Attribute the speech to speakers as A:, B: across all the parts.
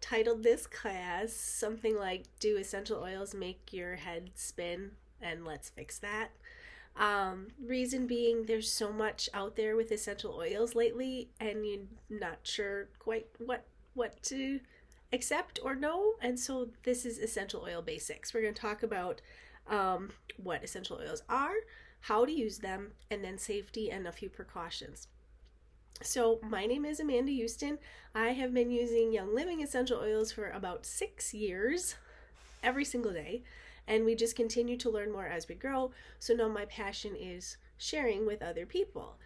A: titled this class something like Do Essential Oils Make Your Head Spin? And let's fix that. Reason being, there's so much out there with essential oils lately, and you're not sure quite what to accept or know. And so this is essential oil basics. We're going to talk about what essential oils are, how to use them, and then safety and a few precautions. So my name is Amanda Houston. I have been using Young Living essential oils for about 6 years, every single day, and we just continue to learn more as we grow. So now my passion is sharing with other people.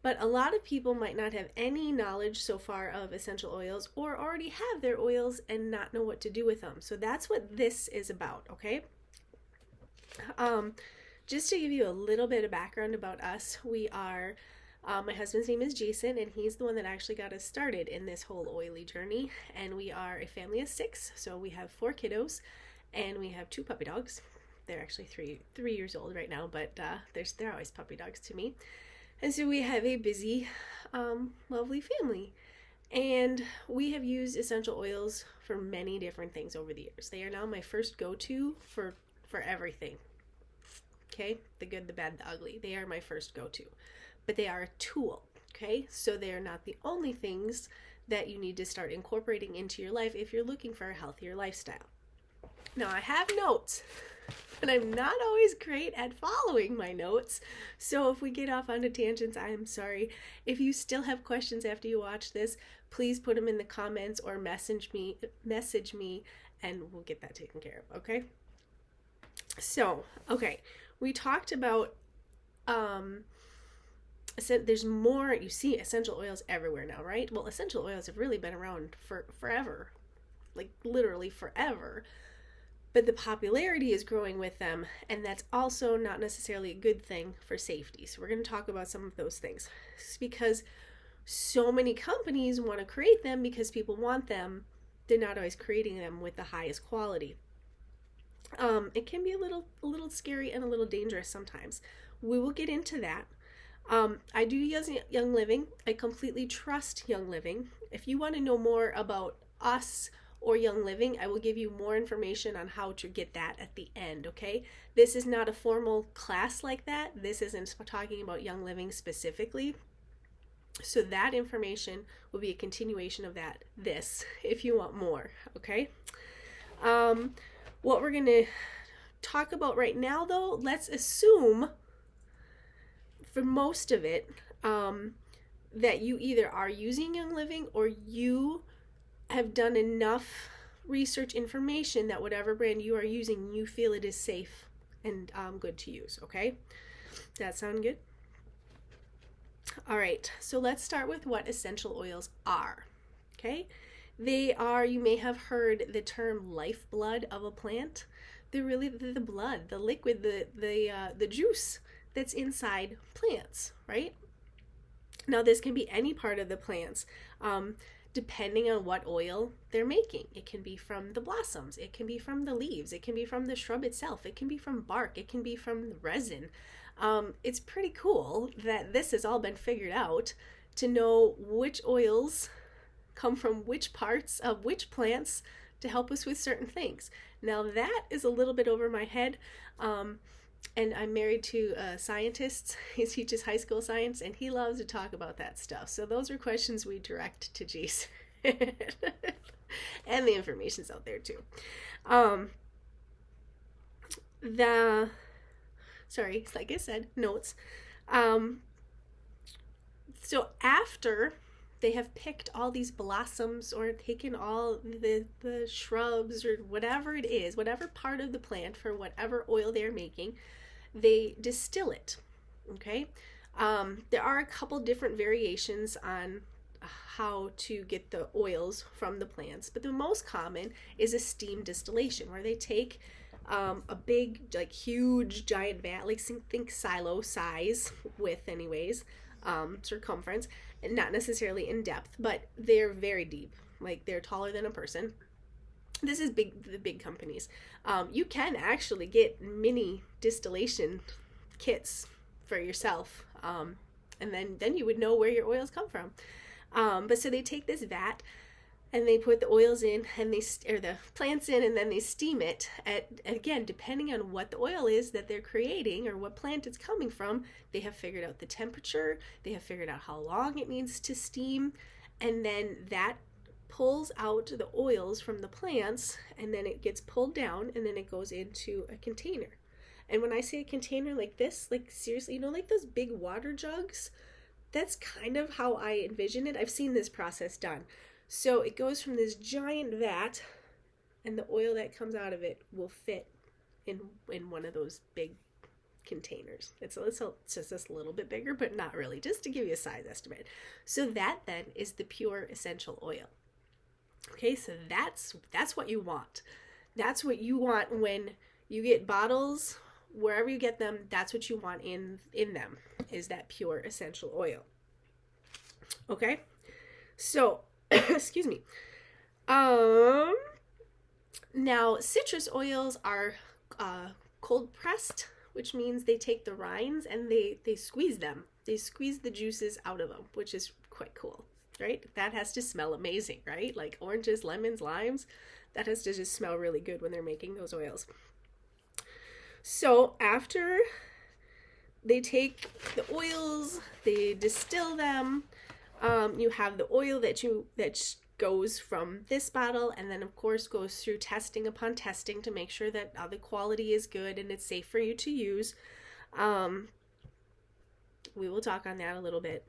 A: But a lot of people might not have any knowledge so far of essential oils, or already have their oils and not know what to do with them. So that's what this is about, okay? Just to give you a little bit of background about us, we are, my husband's name is Jason, and he's the one that actually got us started in this whole oily journey. And we are a family of 6, so we have 4 kiddos, and we have 2 puppy dogs. They're actually three years old right now, but they're always puppy dogs to me. And so we have a busy, lovely family. And we have used essential oils for many different things over the years. They are now my first go-to for everything. Okay? The good, the bad, the ugly. They are my first go-to. But they are a tool. Okay? So they are not the only things that you need to start incorporating into your life if you're looking for a healthier lifestyle. Now, I have notes, but I'm not always great at following my notes. So if we get off onto tangents, I am sorry. If you still have questions after you watch this, please put them in the comments or message me, and we'll get that taken care of, okay? So, okay, we talked about, there's more, you see essential oils everywhere now, right? Well, essential oils have really been around for forever, like literally forever. But the popularity is growing with them, and that's also not necessarily a good thing for safety. So we're going to talk about some of those things. It's because so many companies want to create them because people want them. They're not always creating them with the highest quality. It can be a little scary and a little dangerous sometimes. We will get into that. I do use Young Living. I completely trust Young Living. If you want to know more about us or Young Living, I will give you more information on how to get that at the end, okay? This is not a formal class like that. This isn't talking about Young Living specifically. So that information will be a continuation of this, if you want more, okay? What we're going to talk about right now, though, let's assume for most of it that you either are using Young Living or you have done enough research information that whatever brand you are using, you feel it is safe and good to use, okay? Does that sound good? All right, so let's start with what essential oils are, okay? They are, you may have heard the term lifeblood of a plant. They're really the blood, the liquid, the juice that's inside plants, right? Now, this can be any part of the plants, depending on what oil they're making. It can be from the blossoms, it can be from the leaves, it can be from the shrub itself, it can be from bark, it can be from the resin. It's pretty cool that this has all been figured out to know which oils come from which parts of which plants to help us with certain things. Now that is a little bit over my head. And I'm married to a scientist. He teaches high school science, and he loves to talk about that stuff. So those are questions we direct to Jason. And the information's out there too. Sorry, like I said, notes. So after they have picked all these blossoms or taken all the shrubs or whatever it is, whatever part of the plant for whatever oil they're making, they distill it, okay? There are a couple different variations on how to get the oils from the plants, but the most common is a steam distillation, where they take a big, like huge, giant vat, like think silo size width anyways, circumference, and not necessarily in depth, but they're very deep, like they're taller than a person. This is the big companies. You can actually get mini distillation kits for yourself, and then you would know where your oils come from. But so they take this vat and they put the oils in, and or the plants in, and then they steam it. Again, depending on what the oil is that they're creating or what plant it's coming from, they have figured out the temperature, they have figured out how long it needs to steam, and then that pulls out the oils from the plants, and then it gets pulled down, and then it goes into a container. And when I say a container like this, like seriously, like those big water jugs, that's kind of how I envision it. I've seen this process done. So it goes from this giant vat, and the oil that comes out of it will fit in one of those big containers. It's just a little bit bigger, but not really, just to give you a size estimate. So that then is the pure essential oil. Okay, so that's what you want. That's what you want when you get bottles, wherever you get them, that's what you want in them, is that pure essential oil. Okay, so excuse me. Now citrus oils are cold pressed, which means they take the rinds and they squeeze them. They squeeze the juices out of them, which is quite cool, right? That has to smell amazing, right? Like oranges, lemons, limes, that has to just smell really good when they're making those oils. So after they take the oils, they distill them. You have the oil that goes from this bottle, and then of course goes through testing upon testing to make sure that the quality is good and it's safe for you to use. We will talk on that a little bit.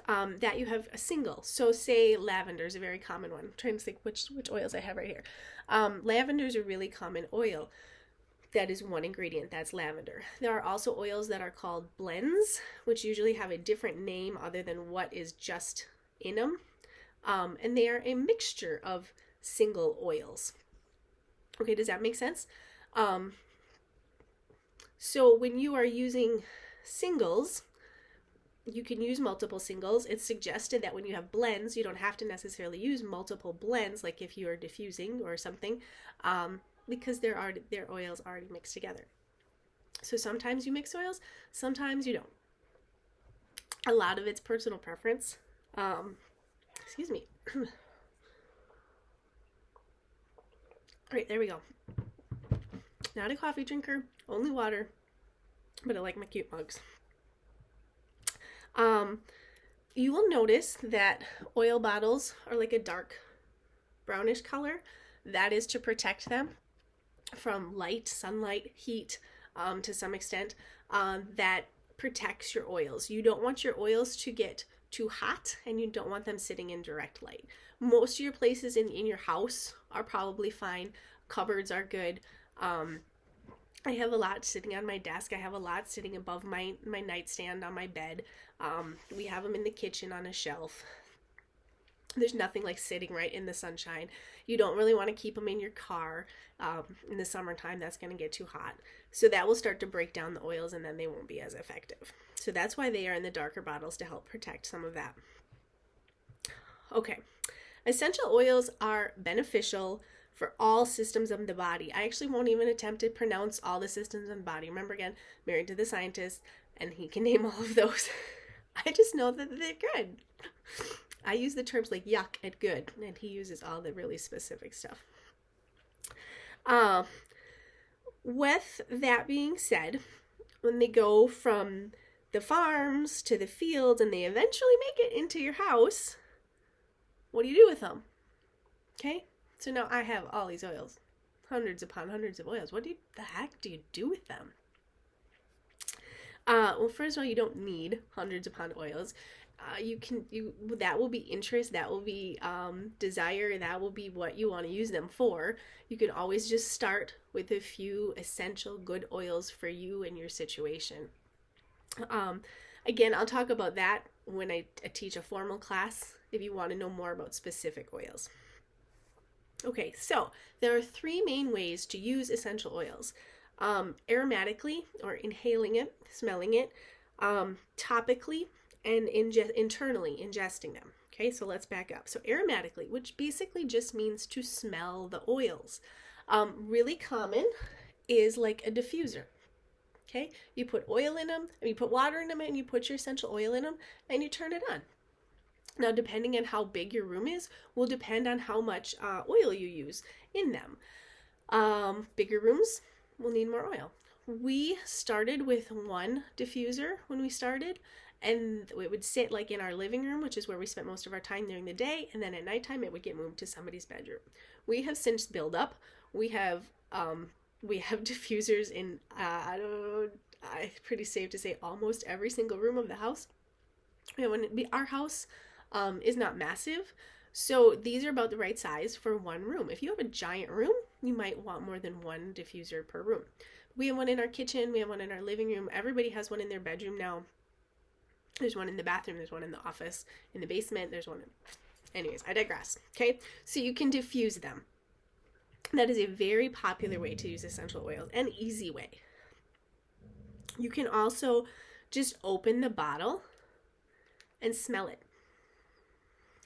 A: That you have a single. So say lavender is a very common one. I'm trying to think which oils I have right here. Lavender is a really common oil. That is one ingredient, that's lavender. There are also oils that are called blends, which usually have a different name other than what is just in them. And they are a mixture of single oils. Okay, does that make sense? So when you are using singles, you can use multiple singles. It's suggested that when you have blends, you don't have to necessarily use multiple blends, like if you are diffusing or something, because their oils already mixed together. So sometimes you mix oils, sometimes you don't. A lot of it's personal preference. Excuse me. All right, there we go. Not a coffee drinker, only water, but I like my cute mugs. You will notice that oil bottles are like a dark brownish color. That is to protect them from light, sunlight, heat, to some extent. That protects your oils. You don't want your oils to get too hot, and you don't want them sitting in direct light. Most of your places in your house are probably fine. Cupboards are good. I have a lot sitting on my desk. I have a lot sitting above my nightstand on my bed. We have them in the kitchen on a shelf. There's nothing like sitting right in the sunshine. You don't really want to keep them in your car. In the summertime, that's going to get too hot. So that will start to break down the oils, and then they won't be as effective. So that's why they are in the darker bottles, to help protect some of that. Okay. Essential oils are beneficial for all systems of the body. I actually won't even attempt to pronounce all the systems of the body. Remember, again, married to the scientist, and he can name all of those. I just know that they're good. I use the terms like yuck and good, and he uses all the really specific stuff. With that being said, when they go from the farms to the fields and they eventually make it into your house, what do you do with them? Okay, so now I have all these oils, hundreds upon hundreds of oils. What the heck do you do with them? Well, first of all, you don't need hundreds upon oils. That will be interest, that will be desire, that will be what you want to use them for. You can always just start with a few essential good oils for you and your situation. Again, I'll talk about that when I teach a formal class, if you want to know more about specific oils. Okay, so there are three main ways to use essential oils. Aromatically, or inhaling it, smelling it, topically, and internally, ingesting them. Okay, so let's back up. So aromatically, which basically just means to smell the oils. Really common is like a diffuser. Okay, you put oil in them, and you put water in them, and you put your essential oil in them, and you turn it on. Now, depending on how big your room is, will depend on how much oil you use in them. Bigger rooms will need more oil. We started with one diffuser when we started, and it would sit like in our living room, which is where we spent most of our time during the day, and then at nighttime it would get moved to somebody's bedroom. We have since built up. We have diffusers in pretty safe to say almost every single room of the house. Our house is not massive, so these are about the right size for one room. If you have a giant room, you might want more than one diffuser per room. We have one in our kitchen, we have one in our living room. Everybody has one in their bedroom now. There's one in the bathroom, there's one in the office, in the basement, there's one in... Anyways, I digress. Okay, so you can diffuse them. That is a very popular way to use essential oils, an easy way. You can also just open the bottle and smell it.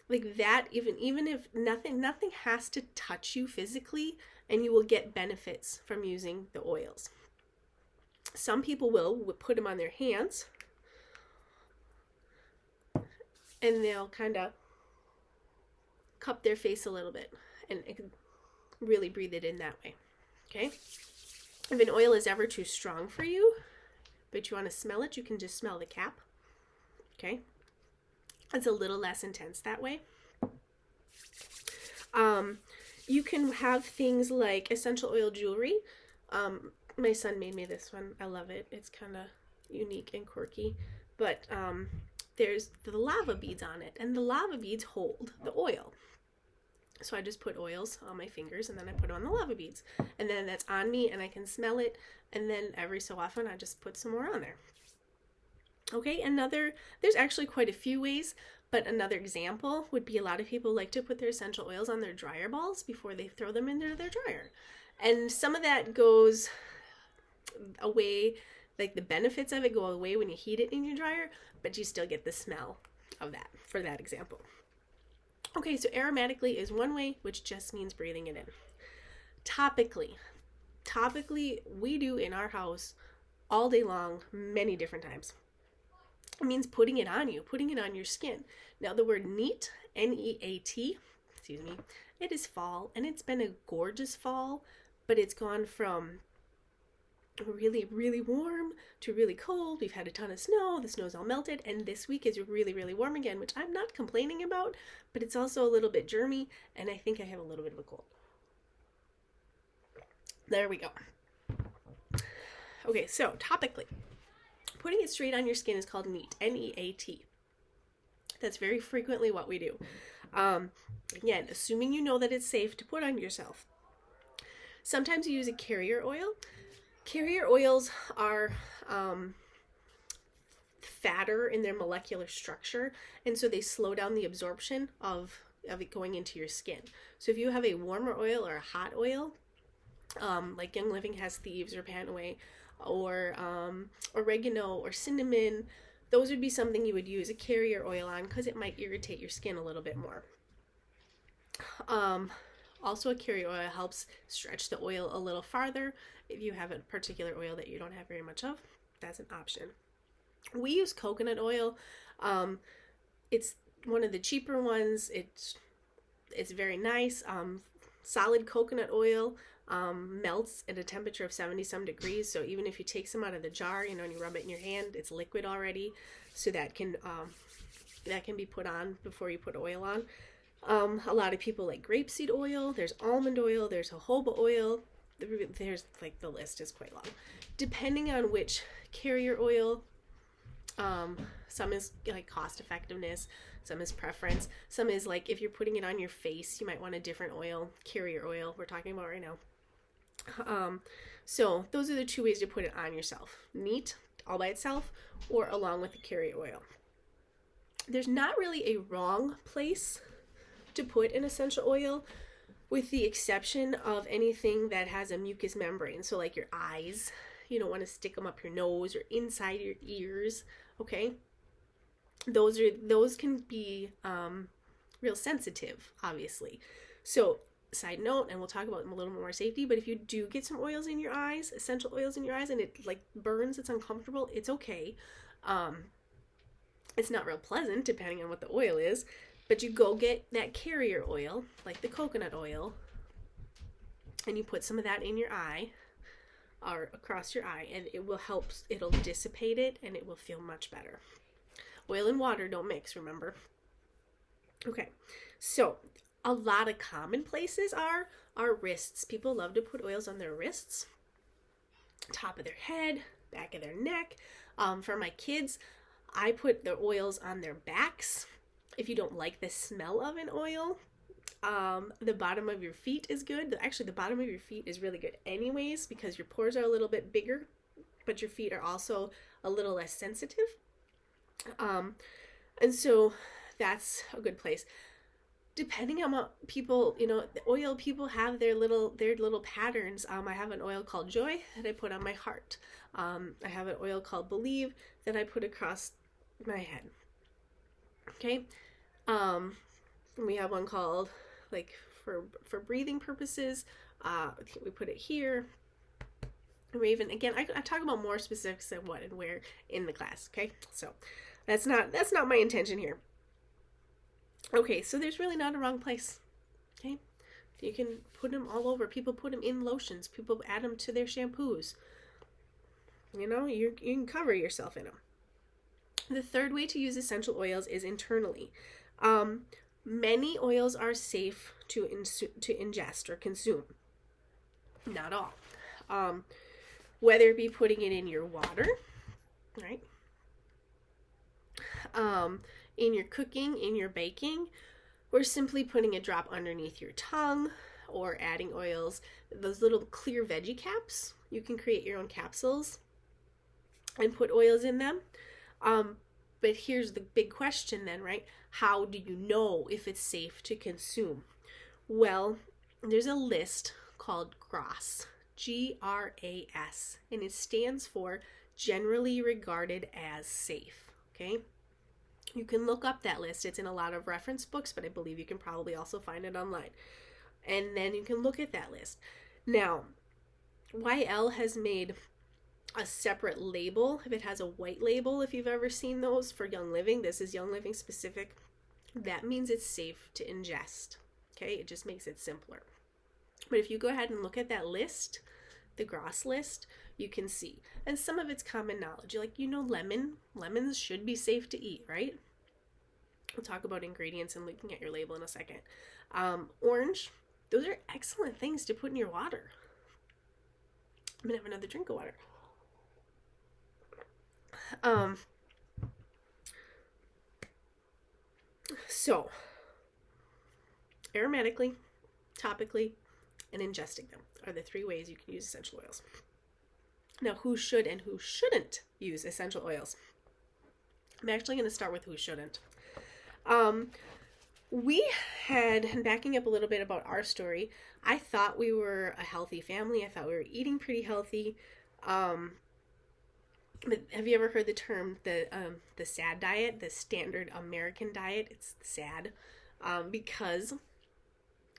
A: Like that, even if nothing has to touch you physically, and you will get benefits from using the oils. Some people will put them on their hands, and they'll kind of cup their face a little bit and really breathe it in that way. Okay? If an oil is ever too strong for you, but you want to smell it, you can just smell the cap. Okay? It's a little less intense that way. You can have things like essential oil jewelry. My son made me this one. I love it. It's kind of unique and quirky. But there's the lava beads on it, and the lava beads hold the oil. So I just put oils on my fingers, and then I put on the lava beads. And then that's on me, and I can smell it. And then every so often, I just put some more on there. Okay, there's actually quite a few ways, but another example would be a lot of people like to put their essential oils on their dryer balls before they throw them into their dryer. And some of that goes away, like the benefits of it go away when you heat it in your dryer, but you still get the smell of that, for that example. Okay, so aromatically is one way, which just means breathing it in. Topically, we do in our house all day long, many different times. It means putting it on you, putting it on your skin. Now the word neat, N-E-A-T, excuse me, it is fall, and it's been a gorgeous fall, but it's gone from really, really warm to really cold. We've had a ton of snow, the snow's all melted, and this week is really, really warm again, which I'm not complaining about, but it's also a little bit germy, and I think I have a little bit of a cold. There we go. Okay, so topically, putting it straight on your skin is called neat, N-E-A-T. That's very frequently what we do. Again, assuming you know that it's safe to put on yourself. Sometimes you use a carrier oil. Carrier oils are fatter in their molecular structure, and so they slow down the absorption of it going into your skin. So if you have a warmer oil or a hot oil, like Young Living has Thieves or Panaway, or oregano or cinnamon, those would be something you would use a carrier oil on because it might irritate your skin a little bit more. Also, a carrier oil helps stretch the oil a little farther. If you have a particular oil that you don't have very much of, that's an option. We use coconut oil. It's one of the cheaper ones. It's very nice. Solid coconut oil melts at a temperature of 70 some degrees. So even if you take some out of the jar, and you rub it in your hand, it's liquid already. So that can be put on before you put oil on. A lot of people like grapeseed oil. There's almond oil. There's jojoba oil. There's the list is quite long. Depending on which carrier oil, some is like cost effectiveness, some is preference, some is like if you're putting it on your face, you might want a different oil, carrier oil we're talking about right now. So those are the two ways to put it on yourself. Neat, all by itself, or along with the carrier oil. There's not really a wrong place to put an essential oil, with the exception of anything that has a mucous membrane. So like your eyes, you don't want to stick them up your nose or inside your ears, okay? Those can be real sensitive, obviously. So side note, and we'll talk about them a little more safety, but if you do get some oils in your eyes, essential oils in your eyes, and it burns, it's uncomfortable, it's okay. It's not real pleasant depending on what the oil is, but you go get that carrier oil, like the coconut oil, and you put some of that in your eye or across your eye, and it will help, it'll dissipate it, and it will feel much better. Oil and water don't mix, remember? Okay, so a lot of common places are our wrists. People love to put oils on their wrists, top of their head, back of their neck. For my kids, I put the oils on their backs. If you don't like the smell of an oil, the bottom of your feet is good. Actually, the bottom of your feet is really good anyways, because your pores are a little bit bigger, but your feet are also a little less sensitive. And so that's a good place. Depending on what people, the oil people have their little patterns. I have an oil called Joy that I put on my heart. I have an oil called Believe that I put across my head. Okay. We have one called, like, for breathing purposes. We put it here. Raven. Again, I talk about more specifics of what and where in the class. Okay. So that's not my intention here. Okay, so there's really not a wrong place. Okay, you can put them all over. People put them in lotions. People add them to their shampoos. You can cover yourself in them. The third way to use essential oils is internally. Many oils are safe to ingest or consume. Not all. Whether it be putting it in your water, right? In your cooking, in your baking, or simply putting a drop underneath your tongue, or adding oils. Those little clear veggie caps, you can create your own capsules and put oils in them. But here's the big question then, right? How do you know if it's safe to consume? Well, there's a list called GRAS, G-R-A-S, and it stands for generally regarded as safe, okay? You can look up that list. It's in a lot of reference books, but I believe you can probably also find it online. And then you can look at that list. Now, YL has made a separate label. If it has a white label, if you've ever seen those for Young Living, this is Young Living specific. That means it's safe to ingest. Okay, it just makes it simpler. But if you go ahead and look at that list, the GRAS list, you can see. And some of it's common knowledge. Like, lemons should be safe to eat, right? We'll talk about ingredients and looking at your label in a second. Orange, those are excellent things to put in your water. I'm gonna have another drink of water. So, aromatically, topically, and ingesting them are the three ways you can use essential oils. Now, who should and who shouldn't use essential oils? I'm actually going to start with who shouldn't. We had, backing up a little bit about our story, I thought we were a healthy family. I thought we were eating pretty healthy. But have you ever heard the term the SAD diet, the standard American diet? It's sad because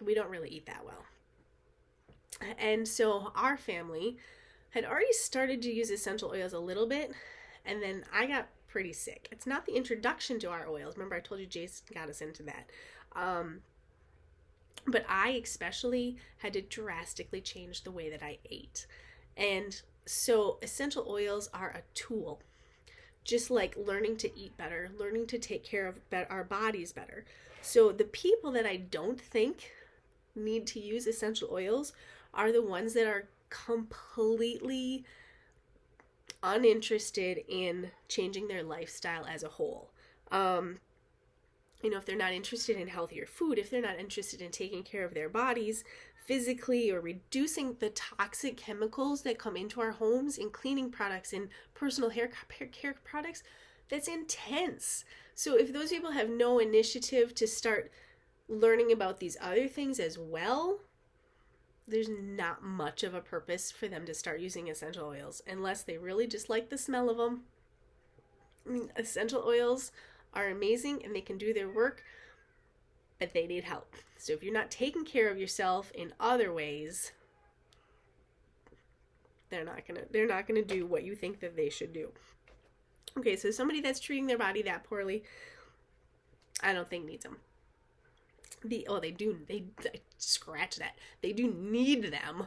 A: we don't really eat that well. And so our family had already started to use essential oils a little bit, and then I got pretty sick. It's not the introduction to our oils. Remember, I told you Jason got us into that. But I especially had to drastically change the way that I ate. And so essential oils are a tool, just like learning to eat better, learning to take care of our bodies better. So the people that I don't think need to use essential oils are the ones that are completely uninterested in changing their lifestyle as a whole. If they're not interested in healthier food, if they're not interested in taking care of their bodies physically or reducing the toxic chemicals that come into our homes in cleaning products and personal hair care products, that's intense. So if those people have no initiative to start learning about these other things as well, there's not much of a purpose for them to start using essential oils unless they really just like the smell of them. Essential oils are amazing and they can do their work, but they need help. So if you're not taking care of yourself in other ways, they're not gonna do what you think that they should do. Okay, so somebody that's treating their body that poorly, I don't think needs them. They scratch that. They do need them,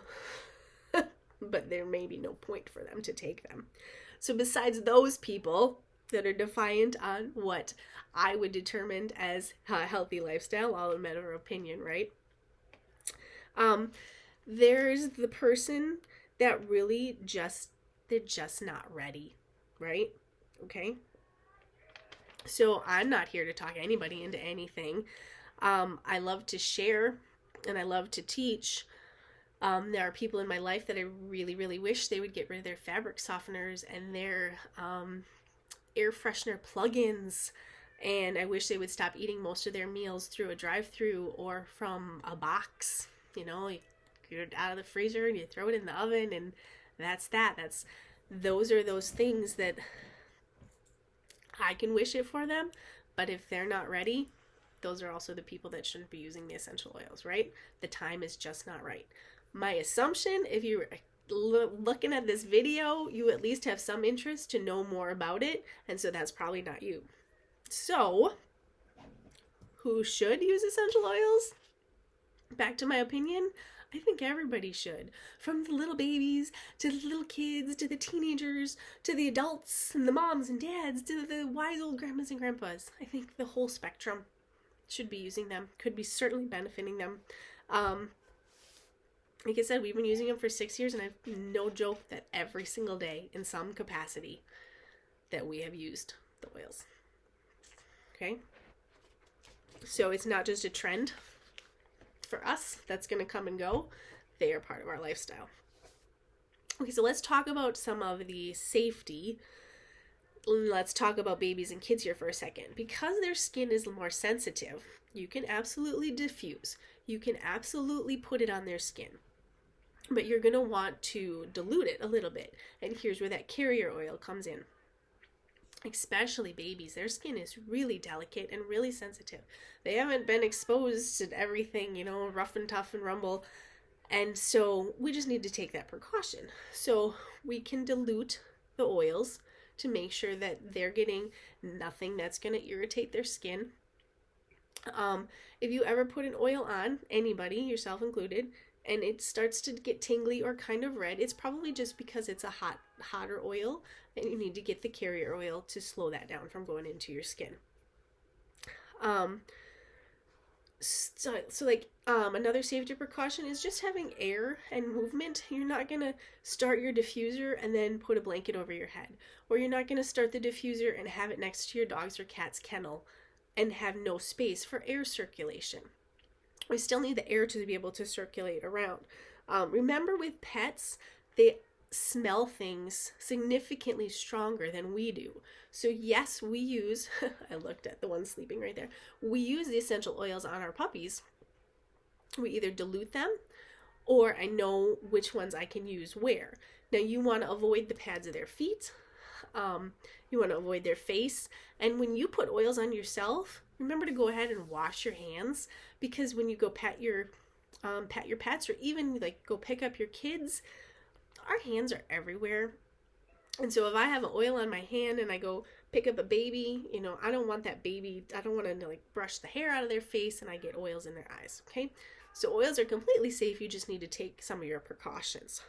A: but there may be no point for them to take them. So besides those people that are defiant on what I would determine as a healthy lifestyle, all a matter of opinion, right? There's the person that really they're just not ready, right? Okay. So I'm not here to talk anybody into anything. I love to share and I love to teach. There are people in my life that I really, really wish they would get rid of their fabric softeners and their air freshener plugins. And I wish they would stop eating most of their meals through a drive-through or from a box. You know, you get it out of the freezer and you throw it in the oven, and that's that. Those are those things that I can wish it for them, but if they're not ready, those are also the people that shouldn't be using the essential oils, right? The time is just not right. My assumption, if you're looking at this video, you at least have some interest to know more about it, and so that's probably not you. So, who should use essential oils? Back to my opinion, I think everybody should. From the little babies, to the little kids, to the teenagers, to the adults, and the moms and dads, to the wise old grandmas and grandpas. I think the whole spectrum should be using them, could be certainly benefiting them. Like I said, we've been using them for 6 years, and I've no joke that every single day, in some capacity, that we have used the oils. Okay? So it's not just a trend for us that's going to come and go. They are part of our lifestyle. Okay, so let's talk about some of the safety. Let's talk about babies and kids here for a second. Because their skin is more sensitive, you can absolutely diffuse. You can absolutely put it on their skin. But you're going to want to dilute it a little bit. And here's where that carrier oil comes in. Especially babies, their skin is really delicate and really sensitive. They haven't been exposed to everything, rough and tough and rumble. And so we just need to take that precaution. So we can dilute the oils to make sure that they're getting nothing that's going to irritate their skin. If you ever put an oil on, anybody, yourself included, and it starts to get tingly or kind of red, it's probably just because it's a hotter oil, and you need to get the carrier oil to slow that down from going into your skin. Another safety precaution is just having air and movement. You're not going to start your diffuser and then put a blanket over your head. Or you're not going to start the diffuser and have it next to your dog's or cat's kennel and have no space for air circulation. We still need the air to be able to circulate around. Remember, with pets, they smell things significantly stronger than we do. So yes, we use, I looked at the one sleeping right there, we use the essential oils on our puppies. We either dilute them, or I know which ones I can use where. Now you want to avoid the pads of their feet. You want to avoid their face. And when you put oils on yourself, remember to go ahead and wash your hands, because when you go pet your pets, or even like go pick up your kids, our hands are everywhere. And so if I have an oil on my hand and I go pick up a baby, I don't want that baby, I don't want to brush the hair out of their face and I get oils in their eyes, okay? So oils are completely safe, you just need to take some of your precautions.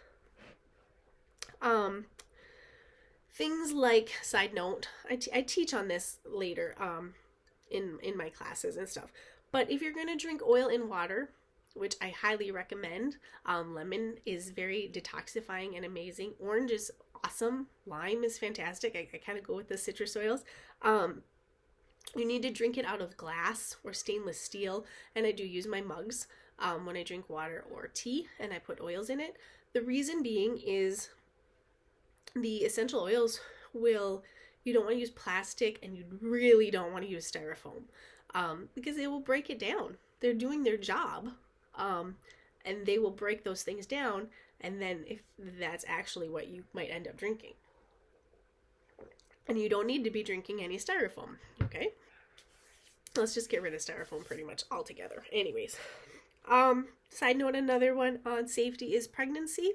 A: Things like, side note, I teach on this later in my classes and stuff, but if you're going to drink oil in water, which I highly recommend, lemon is very detoxifying and amazing. Orange is awesome. Lime is fantastic. I kind of go with the citrus oils. You need to drink it out of glass or stainless steel, and I do use my mugs when I drink water or tea, and I put oils in it. The reason being is the essential oils you don't want to use plastic, and you really don't want to use styrofoam because they will break it down. They're doing their job, and they will break those things down, and then if that's actually what you might end up drinking. And you don't need to be drinking any styrofoam, okay? Let's just get rid of styrofoam pretty much altogether. Anyways, side note, another one on safety is pregnancy.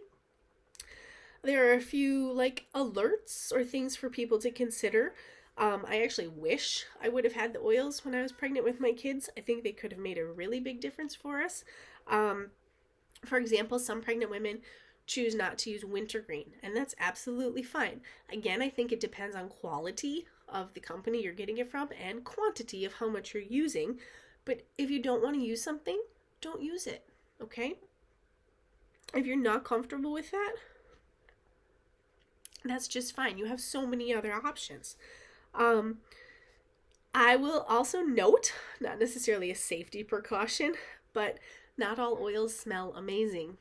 A: There are a few like alerts or things for people to consider. I actually wish I would have had the oils when I was pregnant with my kids. I think they could have made a really big difference for us. Um, for example, some pregnant women choose not to use wintergreen, and that's absolutely fine. Again, I think it depends on quality of the company you're getting it from and quantity of how much you're using. But if you don't want to use something, don't use it, okay? If you're not comfortable with that, that's just fine. You have so many other options. Um, I will also note, not necessarily a safety precaution, but not all oils smell amazing.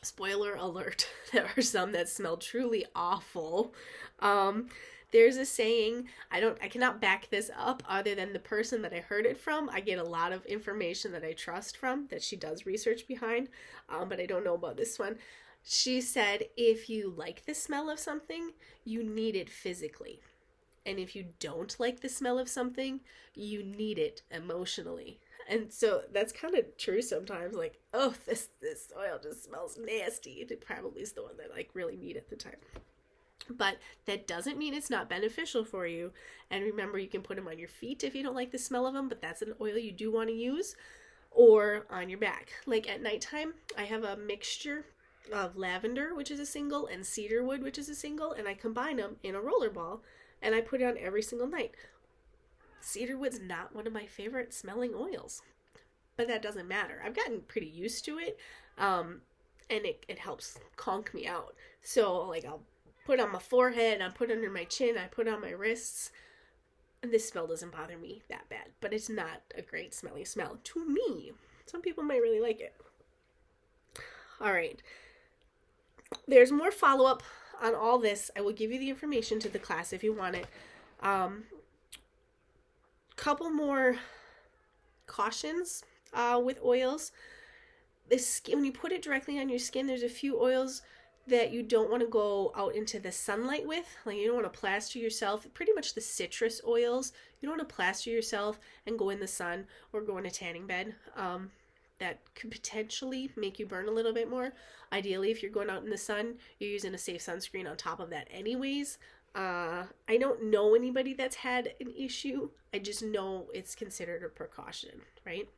A: Spoiler alert, there are some that smell truly awful. Um, there's a saying, I cannot back this up other than the person that I heard it from. I get a lot of information that I trust from, that she does research behind, but I don't know about this one. She said, if you like the smell of something, you need it physically. And if you don't like the smell of something, you need it emotionally. And so that's kind of true sometimes. Like, oh, this oil just smells nasty. It probably is the one that I like really need at the time. But that doesn't mean it's not beneficial for you. And remember, you can put them on your feet if you don't like the smell of them, but that's an oil you do want to use, or on your back. Like at nighttime, I have a mixture of lavender, which is a single, and cedarwood, which is a single, and I combine them in a roller ball, and I put it on every single night. Cedarwood's not one of my favorite smelling oils, but that doesn't matter. I've gotten pretty used to it, and it helps conk me out. So like I'll put on my forehead, I put under my chin, I put on my wrists, and this smell doesn't bother me that bad. But it's not a great smelling smell to me. Some people might really like it. All right. There's more follow-up on all this. I will give you the information to the class if you want it. Couple more cautions with oils. The skin, when you put it directly on your skin, there's a few oils that you don't want to go out into the sunlight with. Like you don't want to plaster yourself. Pretty much the citrus oils, you don't want to plaster yourself and go in the sun or go in a tanning bed. That could potentially make you burn a little bit more. Ideally, if you're going out in the sun, you're using a safe sunscreen on top of that anyways. I don't know anybody that's had an issue. I just know it's considered a precaution, right?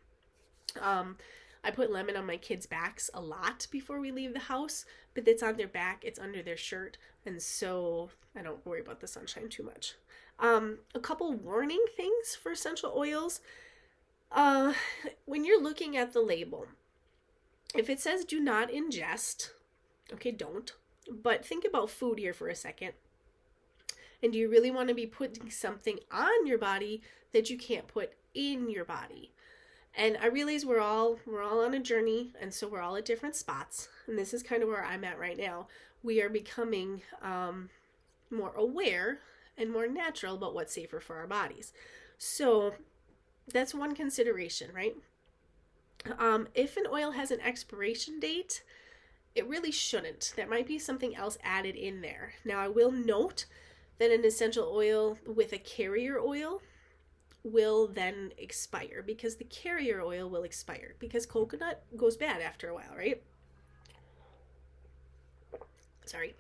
A: I put lemon on my kids' backs a lot before we leave the house, but it's on their back, it's under their shirt, and so I don't worry about the sunshine too much. A couple warning things for essential oils. When you're looking at the label, if it says do not ingest, okay, don't. But think about food here for a second. And do you really want to be putting something on your body that you can't put in your body? And I realize we're all on a journey, and so we're all at different spots. And this is kind of where I'm at right now. We are becoming more aware and more natural about what's safer for our bodies. So that's one consideration, right? If an oil has an expiration date, it really shouldn't. There might be something else added in there. Now, I will note that an essential oil with a carrier oil will then expire, because the carrier oil will expire, because coconut goes bad after a while, right? Sorry.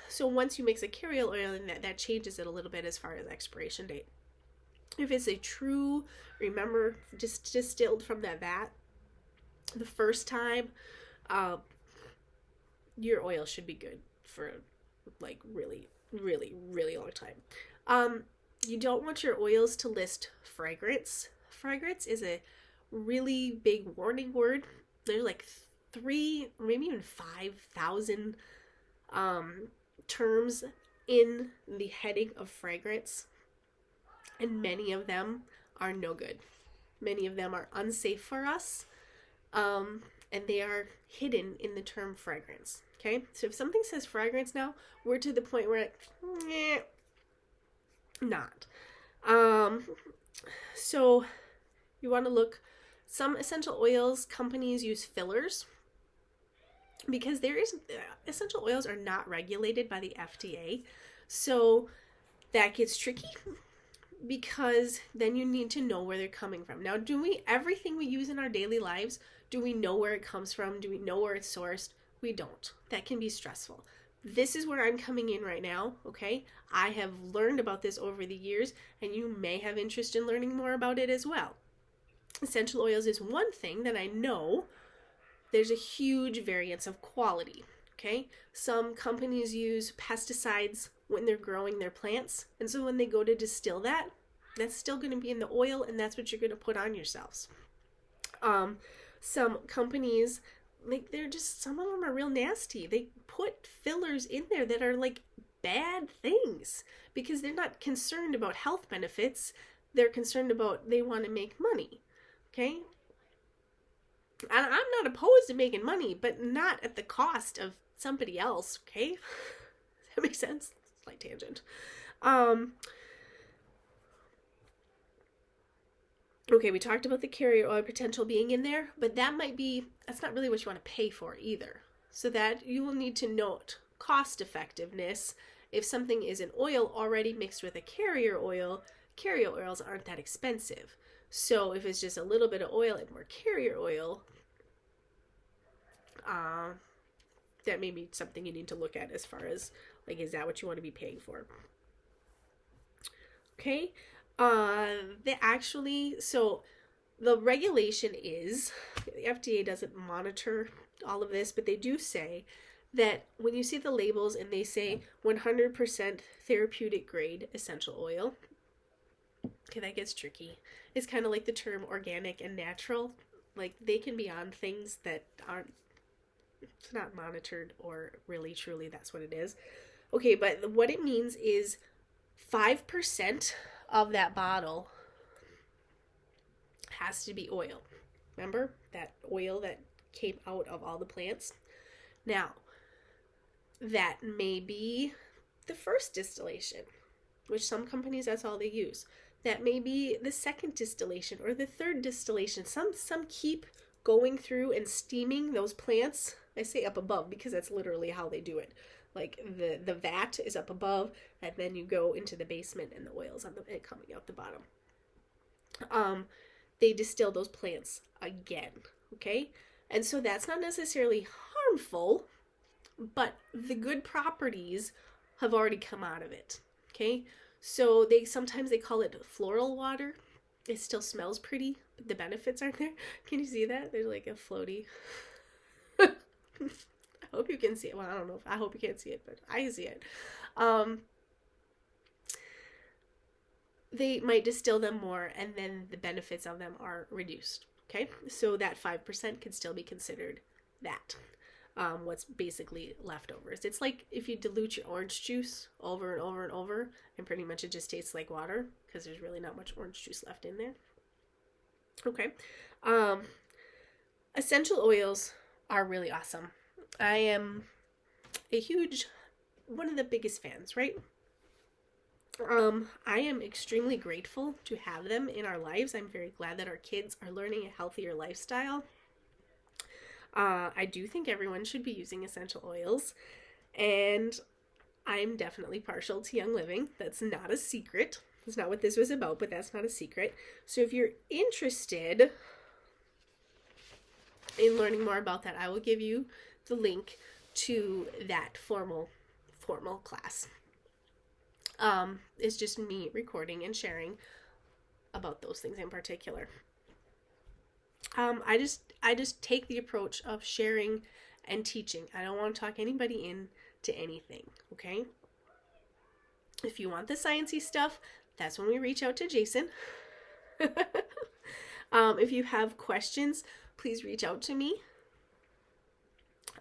A: So once you mix a carrier oil in, that changes it a little bit as far as expiration date. If it's a true, remember, just distilled from that vat the first time, your oil should be good for like really, really, really long time. You don't want your oils to list fragrance. Fragrance is a really big warning word. There's like 3 or maybe even 5,000 terms in the heading of fragrance, and many of them are no good. Many of them are unsafe for us, and they are hidden in the term fragrance. Okay, so if something says fragrance now, we're to the point where not. So you want to look. Some essential oils companies use fillers, because essential oils are not regulated by the FDA, so that gets tricky. because then you need to know where they're coming from. Now, everything we use in our daily lives, do we know where it comes from? Do we know where it's sourced? We don't. That can be stressful. This is where I'm coming in right now, okay? I have learned about this over the years, and you may have interest in learning more about it as well. Essential oils is one thing that I know there's a huge variance of quality, okay? Some companies use pesticides when they're growing their plants, and so when they go to distill that, that's still going to be in the oil, and that's what you're going to put on yourselves. Some companies, like, some of them are real nasty. They put fillers in there that are like bad things because they're not concerned about health benefits. They're concerned about, they want to make money, okay? And I'm not opposed to making money, but not at the cost of somebody else, okay? Does that make sense? Slight tangent. Okay, we talked about the carrier oil potential being in there, but that's not really what you want to pay for either. So that you will need to note cost effectiveness. If something is an oil already mixed with a carrier oils aren't that expensive. So if it's just a little bit of oil and more carrier oil, that may be something you need to look at as far as, like, is that what you want to be paying for? Okay. The regulation is, the FDA doesn't monitor all of this, but they do say that when you see the labels and they say 100% therapeutic grade essential oil, okay, that gets tricky. It's kind of like the term organic and natural. Like, they can be on things that aren't, it's not monitored, or really truly that's what it is. Okay, but what it means is 5% of that bottle has to be oil. Remember that oil that came out of all the plants? Now, that may be the first distillation, which some companies, that's all they use. That may be the second distillation or the third distillation. Some keep going through and steaming those plants. I say up above because that's literally how they do it. Like, the vat is up above, and then you go into the basement and the oil's coming out the bottom. They distill those plants again, okay? And so that's not necessarily harmful, but the good properties have already come out of it, okay? So sometimes they call it floral water. It still smells pretty, but the benefits aren't there. Can you see that? There's like a floaty. I hope you can see it. Well, I don't know. I hope you can't see it, but I see it. They might distill them more, and then the benefits of them are reduced. Okay, so that 5% can still be considered that. What's basically leftovers. It's like if you dilute your orange juice over and over and over, and pretty much it just tastes like water because there's really not much orange juice left in there. Okay, essential oils are really awesome. I am one of the biggest fans, right? I am extremely grateful to have them in our lives. I'm very glad that our kids are learning a healthier lifestyle. I do think everyone should be using essential oils, and I'm definitely partial to Young Living. That's not a secret. That's not what this was about, but that's not a secret. So if you're interested in learning more about that, I will give you the link to that formal class. It's just me recording and sharing about those things in particular. I just take the approach of sharing and teaching. I don't want to talk anybody into anything, okay? If you want the sciencey stuff, that's when we reach out to Jason. If you have questions, please reach out to me.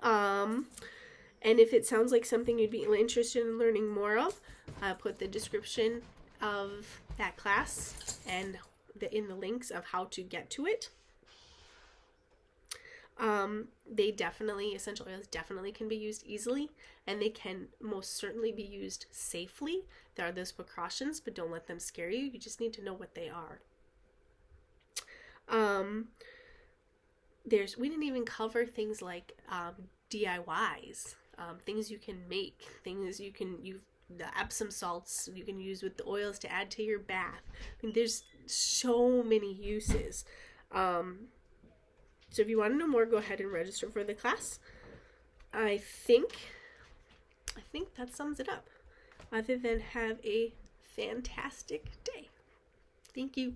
A: And if it sounds like something you'd be interested in learning more of, I'll put the description of that class and in the links of how to get to it. Essential oils definitely can be used easily, and they can most certainly be used safely. There are those precautions, but don't let them scare you. You just need to know what they are. We didn't even cover things like DIYs, things you can make, things you the Epsom salts you can use with the oils to add to your bath. I mean, there's so many uses. So if you want to know more, go ahead and register for the class. I think that sums it up. Other than have a fantastic day. Thank you.